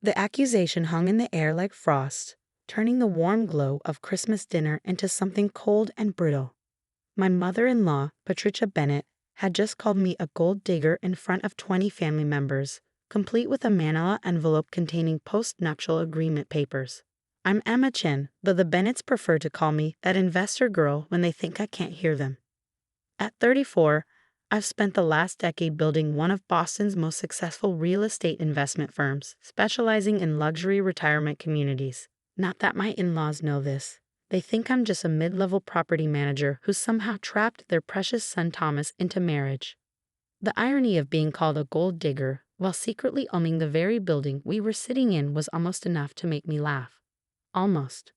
The accusation hung in the air like frost, turning the warm glow of Christmas dinner into something cold and brittle. My mother-in-law, Patricia Bennett, had just called me a gold digger in front of 20 family members, complete with a manila envelope containing post-nuptial agreement papers. I'm Emma Chen, but the Bennetts prefer to call me that investor girl when they think I can't hear them. At 34, I've spent the last decade building one of Boston's most successful real estate investment firms, specializing in luxury retirement communities. Not that my in-laws know this. They think I'm just a mid-level property manager who somehow trapped their precious son Thomas into marriage. The irony of being called a gold digger while secretly owning the very building we were sitting in was almost enough to make me laugh. Almost.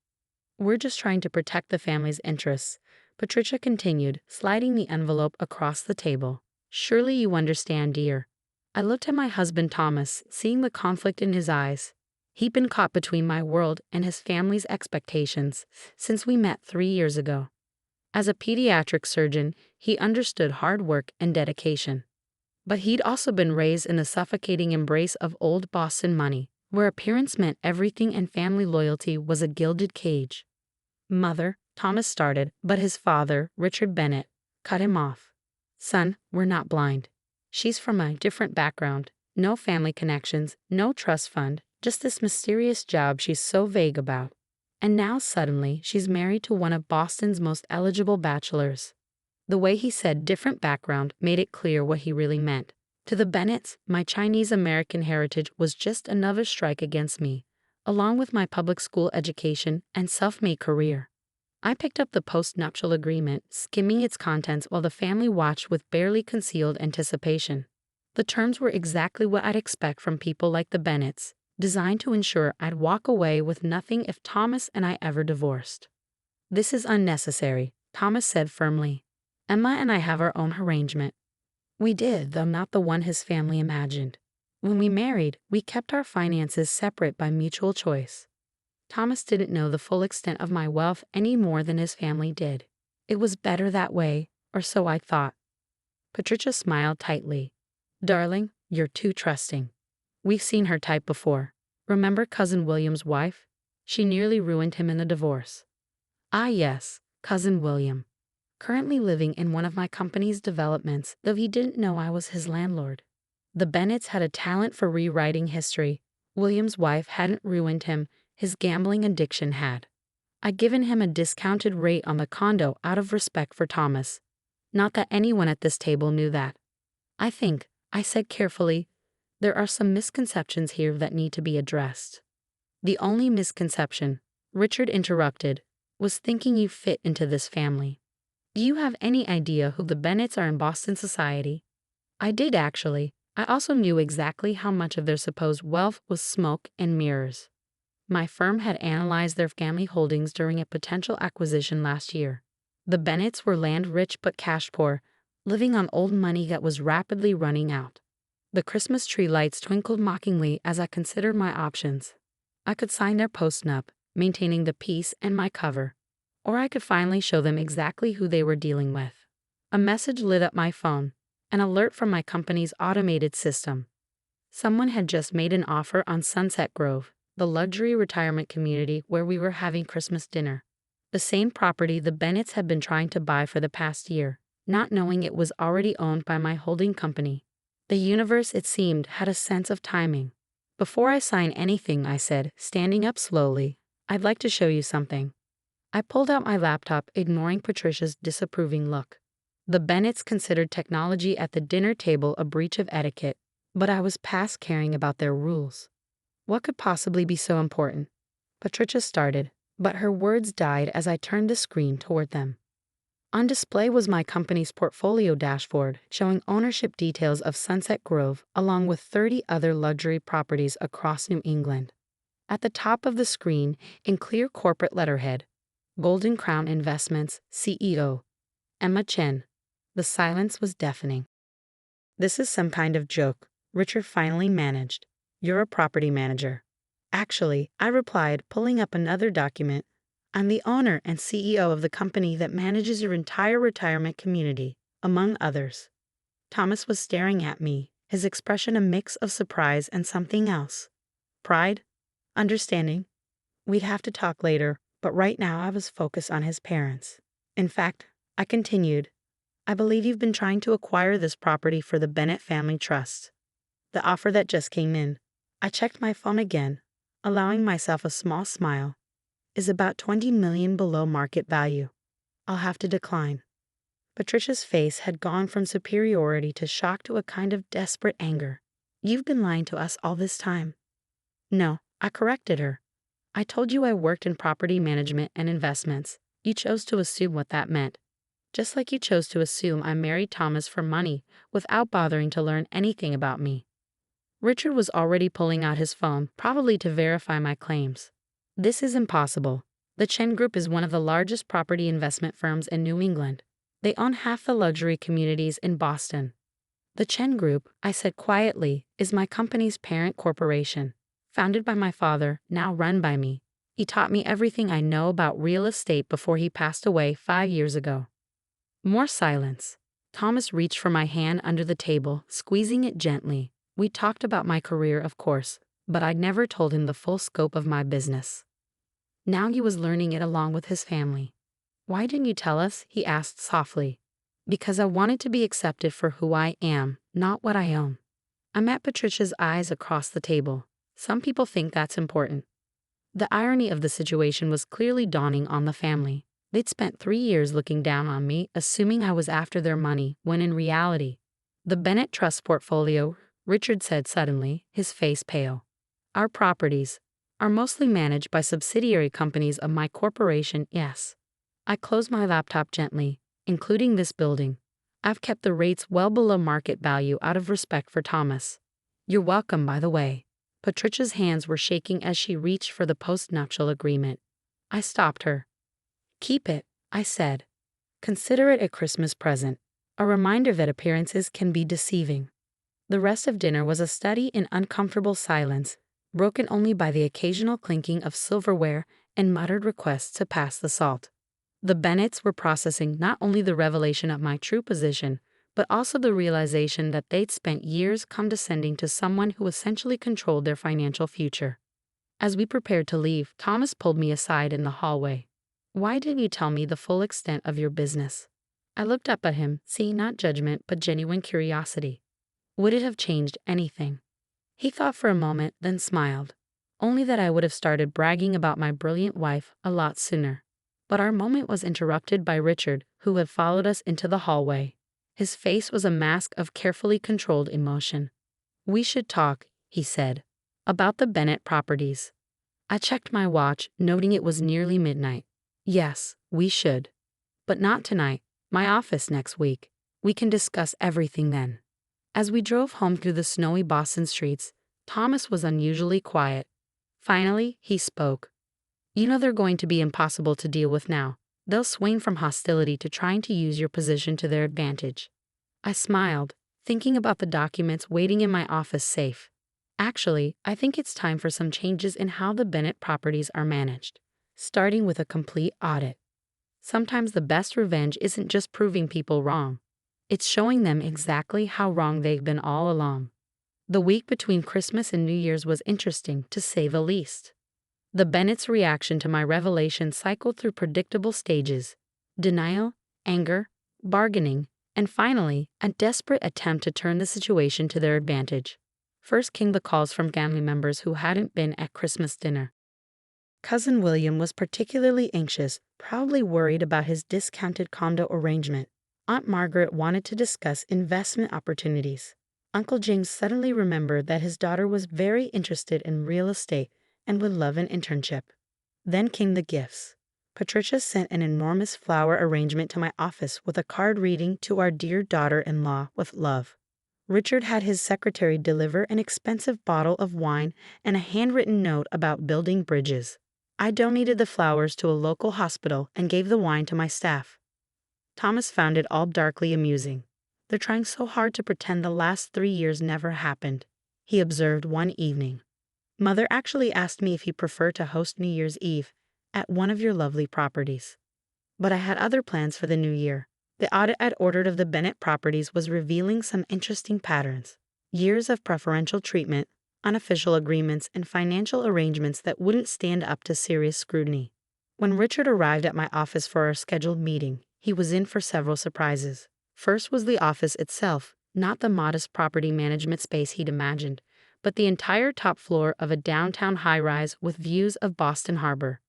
We're just trying to protect the family's interests, Patricia continued, sliding the envelope across the table. Surely you understand, dear. I looked at my husband Thomas, seeing the conflict in his eyes. He'd been caught between my world and his family's expectations since we met 3 years ago. As a pediatric surgeon, he understood hard work and dedication. But he'd also been raised in the suffocating embrace of old Boston money, where appearance meant everything and family loyalty was a gilded cage. Mother, Thomas started, but his father, Richard Bennett, cut him off. Son, we're not blind. She's from a different background, no family connections, no trust fund, just this mysterious job she's so vague about. And now suddenly she's married to one of Boston's most eligible bachelors. The way he said different background made it clear what he really meant. To the Bennetts, my Chinese-American heritage was just another strike against me, along with my public school education and self-made career. I picked up the post-nuptial agreement, skimming its contents while the family watched with barely concealed anticipation. The terms were exactly what I'd expect from people like the Bennetts, designed to ensure I'd walk away with nothing if Thomas and I ever divorced. This is unnecessary, Thomas said firmly. Emma and I have our own arrangement. We did, though not the one his family imagined. When we married, we kept our finances separate by mutual choice. Thomas didn't know the full extent of my wealth any more than his family did. It was better that way, or so I thought. Patricia smiled tightly. Darling, you're too trusting. We've seen her type before. Remember Cousin William's wife? She nearly ruined him in a divorce. Ah yes, Cousin William. Currently living in one of my company's developments, though he didn't know I was his landlord. The Bennetts had a talent for rewriting history. William's wife hadn't ruined him, his gambling addiction had. I'd given him a discounted rate on the condo out of respect for Thomas. Not that anyone at this table knew that. I think, I said carefully, there are some misconceptions here that need to be addressed. The only misconception, Richard interrupted, was thinking you fit into this family. Do you have any idea who the Bennetts are in Boston society? I did actually. I also knew exactly how much of their supposed wealth was smoke and mirrors. My firm had analyzed their family holdings during a potential acquisition last year. The Bennetts were land-rich but cash-poor, living on old money that was rapidly running out. The Christmas tree lights twinkled mockingly as I considered my options. I could sign their post-nup, maintaining the peace and my cover. Or I could finally show them exactly who they were dealing with. A message lit up my phone, an alert from my company's automated system. Someone had just made an offer on Sunset Grove, the luxury retirement community where we were having Christmas dinner. The same property the Bennetts had been trying to buy for the past year, not knowing it was already owned by my holding company. The universe, it seemed, had a sense of timing. Before I sign anything, I said, standing up slowly, I'd like to show you something. I pulled out my laptop, ignoring Patricia's disapproving look. The Bennetts considered technology at the dinner table a breach of etiquette, but I was past caring about their rules. What could possibly be so important? Patricia started, but her words died as I turned the screen toward them. On display was my company's portfolio dashboard, showing ownership details of Sunset Grove along with 30 other luxury properties across New England. At the top of the screen, in clear corporate letterhead, Golden Crown Investments, CEO, Emma Chen. The silence was deafening. This is some kind of joke, Richard finally managed. You're a property manager. Actually, I replied, pulling up another document. I'm the owner and CEO of the company that manages your entire retirement community, among others. Thomas was staring at me, his expression a mix of surprise and something else. Pride? Understanding? We'd have to talk later, but right now I was focused on his parents. In fact, I continued, I believe you've been trying to acquire this property for the Bennett Family Trust. The offer that just came in, I checked my phone again, allowing myself a small smile, is about $20 million below market value. I'll have to decline. Patricia's face had gone from superiority to shock to a kind of desperate anger. You've been lying to us all this time. No, I corrected her. I told you I worked in property management and investments. You chose to assume what that meant. Just like you chose to assume I married Thomas for money without bothering to learn anything about me. Richard was already pulling out his phone, probably to verify my claims. This is impossible. The Chen Group is one of the largest property investment firms in New England. They own half the luxury communities in Boston. The Chen Group, I said quietly, is my company's parent corporation. Founded by my father, now run by me. He taught me everything I know about real estate before he passed away 5 years ago. More silence. Thomas reached for my hand under the table, squeezing it gently. We talked about my career, of course, but I'd never told him the full scope of my business. Now he was learning it along with his family. Why didn't you tell us? He asked softly. Because I wanted to be accepted for who I am, not what I own. I met Patricia's eyes across the table. Some people think that's important. The irony of the situation was clearly dawning on the family. They'd spent 3 years looking down on me, assuming I was after their money, when in reality, the Bennett Trust portfolio, Richard said suddenly, his face pale. Our properties are mostly managed by subsidiary companies of my corporation, yes. I closed my laptop gently, including this building. I've kept the rates well below market value out of respect for Thomas. You're welcome, by the way. Patricia's hands were shaking as she reached for the post-nuptial agreement. I stopped her. Keep it, I said. Consider it a Christmas present, a reminder that appearances can be deceiving. The rest of dinner was a study in uncomfortable silence, broken only by the occasional clinking of silverware and muttered requests to pass the salt. The Bennetts were processing not only the revelation of my true position, but also the realization that they'd spent years condescending to someone who essentially controlled their financial future. As we prepared to leave, Thomas pulled me aside in the hallway. Why didn't you tell me the full extent of your business? I looked up at him, seeing not judgment but genuine curiosity. Would it have changed anything? He thought for a moment, then smiled. Only that I would have started bragging about my brilliant wife a lot sooner. But our moment was interrupted by Richard, who had followed us into the hallway. His face was a mask of carefully controlled emotion. We should talk, he said, about the Bennett properties. I checked my watch, noting it was nearly midnight. Yes, we should. But not tonight. My office next week. We can discuss everything then. As we drove home through the snowy Boston streets, Thomas was unusually quiet. Finally, he spoke. You know they're going to be impossible to deal with now. They'll swing from hostility to trying to use your position to their advantage. I smiled, thinking about the documents waiting in my office safe. Actually, I think it's time for some changes in how the Bennett properties are managed, starting with a complete audit. Sometimes the best revenge isn't just proving people wrong. It's showing them exactly how wrong they've been all along. The week between Christmas and New Year's was interesting, to say the least. The Bennett's reaction to my revelation cycled through predictable stages: denial, anger, bargaining, and finally, a desperate attempt to turn the situation to their advantage. First came the calls from family members who hadn't been at Christmas dinner. Cousin William was particularly anxious, probably worried about his discounted condo arrangement. Aunt Margaret wanted to discuss investment opportunities. Uncle James suddenly remembered that his daughter was very interested in real estate and would love an internship. Then came the gifts. Patricia sent an enormous flower arrangement to my office with a card reading, "To our dear daughter-in-law, with love." Richard had his secretary deliver an expensive bottle of wine and a handwritten note about building bridges. I donated the flowers to a local hospital and gave the wine to my staff. Thomas found it all darkly amusing. They're trying so hard to pretend the last 3 years never happened, he observed one evening. Mother actually asked me if he'd prefer to host New Year's Eve at one of your lovely properties. But I had other plans for the new year. The audit I'd ordered of the Bennett properties was revealing some interesting patterns. Years of preferential treatment, unofficial agreements, and financial arrangements that wouldn't stand up to serious scrutiny. When Richard arrived at my office for our scheduled meeting, he was in for several surprises. First was the office itself, not the modest property management space he'd imagined, but the entire top floor of a downtown high-rise with views of Boston Harbor.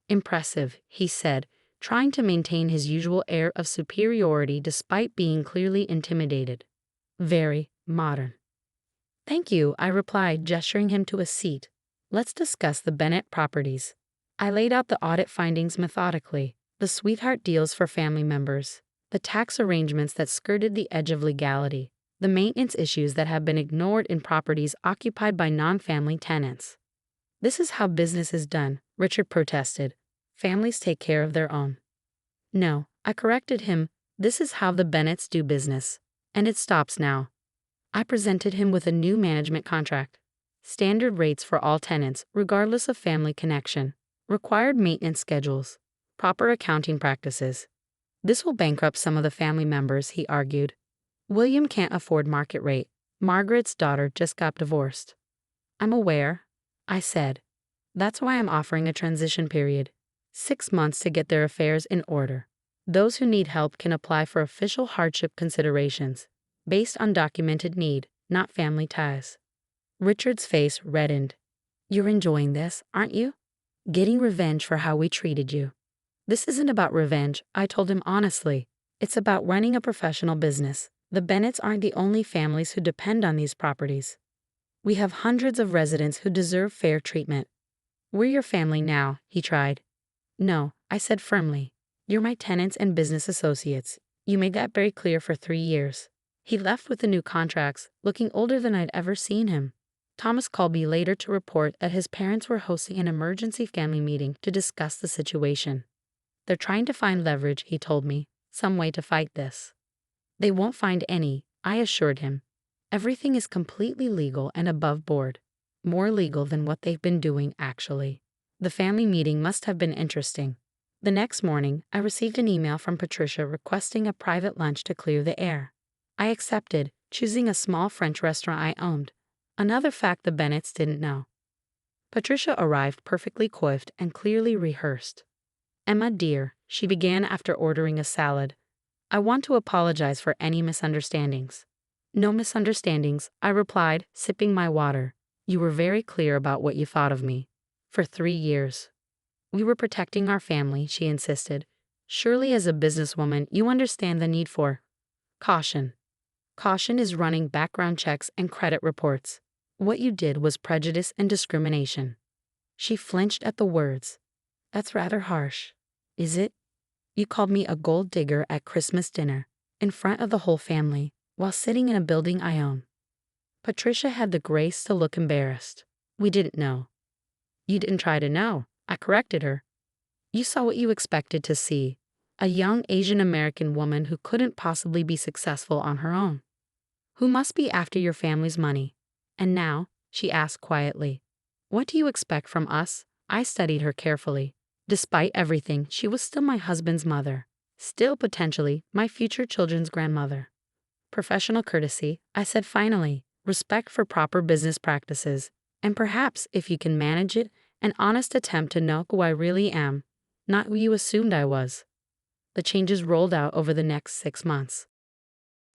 "Impressive," he said, trying to maintain his usual air of superiority despite being clearly intimidated. "Very modern." "Thank you," I replied, gesturing him to a seat. "Let's discuss the Bennett properties." I laid out the audit findings methodically, the sweetheart deals for family members, the tax arrangements that skirted the edge of legality, the maintenance issues that have been ignored in properties occupied by non-family tenants. "This is how business is done," Richard protested. "Families take care of their own." "No," I corrected him, "this is how the Bennetts do business. And it stops now." I presented him with a new management contract. Standard rates for all tenants, regardless of family connection. Required maintenance schedules. Proper accounting practices. "This will bankrupt some of the family members," he argued. "William can't afford market rate. Margaret's daughter just got divorced." "I'm aware," I said. "That's why I'm offering a transition period. 6 months to get their affairs in order. Those who need help can apply for official hardship considerations, based on documented need, not family ties." Richard's face reddened. "You're enjoying this, aren't you? Getting revenge for how we treated you." "This isn't about revenge," I told him honestly. "It's about running a professional business. The Bennetts aren't the only families who depend on these properties. We have hundreds of residents who deserve fair treatment." "We're your family now," he tried. "No," I said firmly. "You're my tenants and business associates. You made that very clear for 3 years." He left with the new contracts, looking older than I'd ever seen him. Thomas called me later to report that his parents were hosting an emergency family meeting to discuss the situation. "They're trying to find leverage," he told me, "some way to fight this." "They won't find any," I assured him. "Everything is completely legal and above board. More legal than what they've been doing, actually." The family meeting must have been interesting. The next morning, I received an email from Patricia requesting a private lunch to clear the air. I accepted, choosing a small French restaurant I owned. Another fact the Bennetts didn't know. Patricia arrived perfectly coiffed and clearly rehearsed. "Emma, dear," she began after ordering a salad, "I want to apologize for any misunderstandings." "No misunderstandings," I replied, sipping my water. "You were very clear about what you thought of me. For 3 years. We were protecting our family," she insisted. "Surely as a businesswoman you understand the need for caution. Caution is running background checks and credit reports. What you did was prejudice and discrimination." She flinched at the words. "That's rather harsh." "Is it? You called me a gold digger at Christmas dinner, in front of the whole family, while sitting in a building I own." Patricia had the grace to look embarrassed. "We didn't know." "You didn't try to know," I corrected her. "You saw what you expected to see. A young Asian American woman who couldn't possibly be successful on her own. Who must be after your family's money. And now," she asked quietly, "what do you expect from us?" I studied her carefully. Despite everything, she was still my husband's mother. Still potentially my future children's grandmother. "Professional courtesy," I said finally. "Respect for proper business practices. And perhaps, if you can manage it, an honest attempt to know who I really am, not who you assumed I was." The changes rolled out over the next 6 months.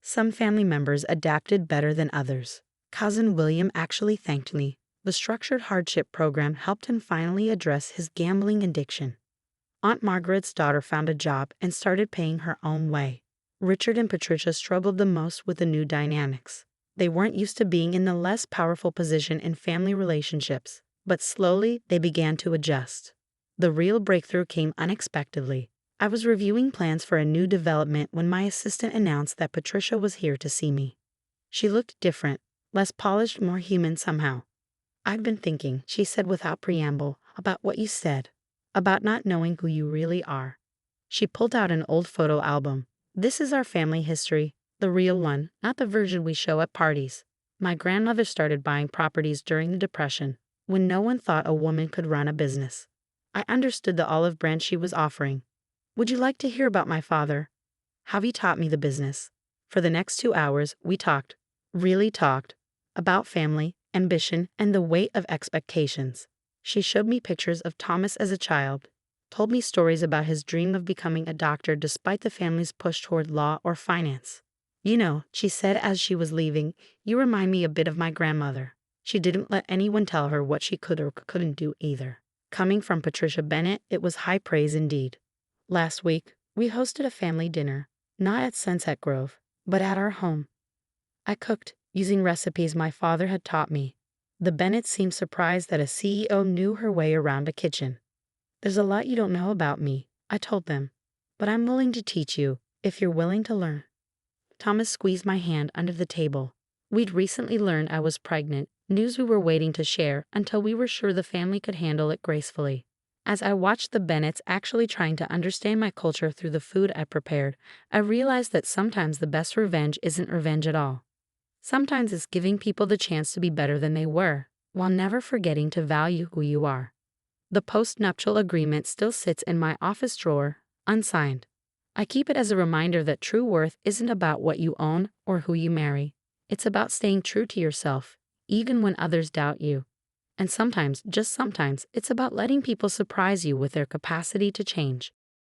Some family members adapted better than others. Cousin William actually thanked me. The structured hardship program helped him finally address his gambling addiction. Aunt Margaret's daughter found a job and started paying her own way. Richard and Patricia struggled the most with the new dynamics. They weren't used to being in the less powerful position in family relationships, but slowly they began to adjust. The real breakthrough came unexpectedly. I was reviewing plans for a new development when my assistant announced that Patricia was here to see me. She looked different, less polished, more human somehow. "I've been thinking," she said without preamble, "about what you said, about not knowing who you really are." She pulled out an old photo album. "This is our family history, the real one, not the version we show at parties. My grandmother started buying properties during the Depression, when no one thought a woman could run a business." I understood the olive branch she was offering. "Would you like to hear about my father? How he taught me the business?" For the next 2 hours, we talked, really talked, about family, ambition, and the weight of expectations. She showed me pictures of Thomas as a child, told me stories about his dream of becoming a doctor despite the family's push toward law or finance. You know, she said as she was leaving, you remind me a bit of my grandmother. She didn't let anyone tell her what she could or couldn't do either. Coming from Patricia Bennett, it was high praise indeed. Last week, we hosted a family dinner, not at Sunset Grove, but at our home. I cooked, using recipes my father had taught me. The Bennetts seemed surprised that a CEO knew her way around a kitchen. There's a lot you don't know about me, I told them, but I'm willing to teach you, if you're willing to learn. Thomas squeezed my hand under the table. We'd recently learned I was pregnant, news we were waiting to share until we were sure the family could handle it gracefully. As I watched the Bennetts actually trying to understand my culture through the food I prepared, I realized that sometimes the best revenge isn't revenge at all. Sometimes it's giving people the chance to be better than they were, while never forgetting to value who you are. The post-nuptial agreement still sits in my office drawer, unsigned. I keep it as a reminder that true worth isn't about what you own or who you marry. It's about staying true to yourself, even when others doubt you. And sometimes, just sometimes, it's about letting people surprise you with their capacity to change.